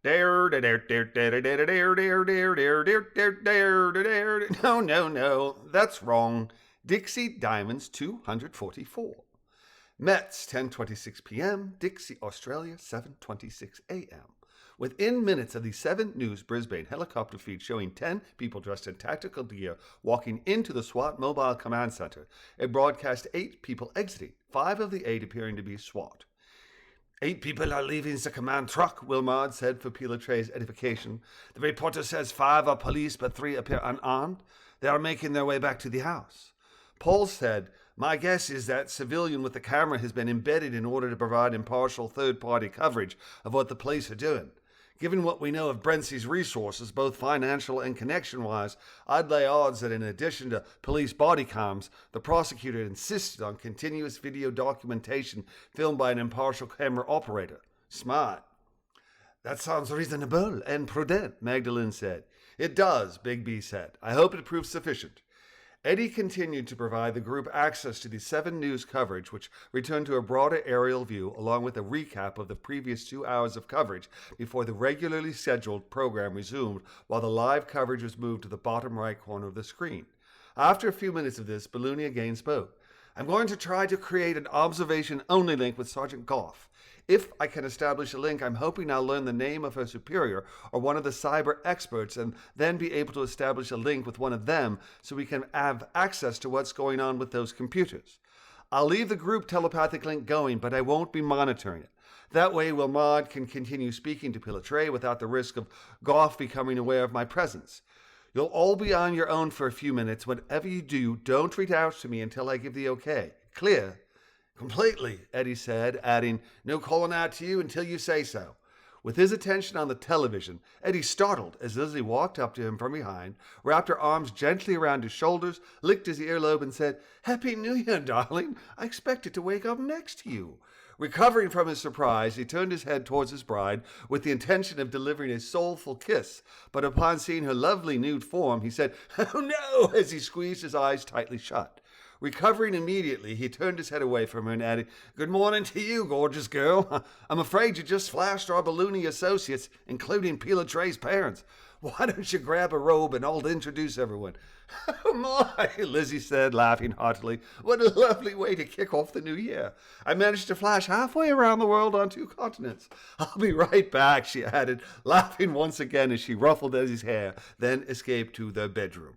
No, that's wrong. Dixie Diamonds 244. Mets 10:26 p.m. Dixie, Australia 7:26 a.m. Within minutes of the 7 News Brisbane helicopter feed showing 10 people dressed in tactical gear walking into the SWAT Mobile Command Center, it broadcast 8 people exiting, 5 of the 8 appearing to be SWAT. 8 people are leaving the command truck, Wilmard said for Pilatray's edification. The reporter says 5 are police, but 3 appear unarmed. They are making their way back to the house. Paul said, my guess is that civilian with the camera has been embedded in order to provide impartial third-party coverage of what the police are doing. Given what we know of Brentsy's resources, both financial and connection-wise, I'd lay odds that in addition to police body cams, the prosecutor insisted on continuous video documentation filmed by an impartial camera operator. Smart. That sounds reasonable and prudent, Magdalene said. It does, Big B said. I hope it proves sufficient. Eddie continued to provide the group access to the 7 News coverage, which returned to a broader aerial view along with a recap of the previous 2 hours of coverage before the regularly scheduled program resumed while the live coverage was moved to the bottom right corner of the screen. After a few minutes of this, Balloony again spoke. I'm going to try to create an observation-only link with Sergeant Goff. If I can establish a link, I'm hoping I'll learn the name of her superior or one of the cyber experts and then be able to establish a link with one of them so we can have access to what's going on with those computers. I'll leave the group telepathic link going, but I won't be monitoring it. That way, Wilmard can continue speaking to Pilatray without the risk of Goff becoming aware of my presence. You'll all be on your own for a few minutes. Whatever you do, don't reach out to me until I give the okay. Clear? Completely, Eddie said, adding, no calling out to you until you say so. With his attention on the television, Eddie startled as Lizzie walked up to him from behind, wrapped her arms gently around his shoulders, licked his earlobe, and said, Happy New Year, darling. I expected to wake up next to you. Recovering from his surprise, he turned his head towards his bride with the intention of delivering a soulful kiss, but upon seeing her lovely nude form, he said, Oh no, as he squeezed his eyes tightly shut. Recovering immediately, he turned his head away from her and added, Good morning to you, gorgeous girl. I'm afraid you just flashed our Balloony associates, including Pilatray's parents. Why don't you grab a robe and I'll introduce everyone? Oh my, Lizzie said, laughing heartily. What a lovely way to kick off the new year. I managed to flash halfway around the world on 2 continents. I'll be right back, she added, laughing once again as she ruffled Eddie's hair, then escaped to the bedroom.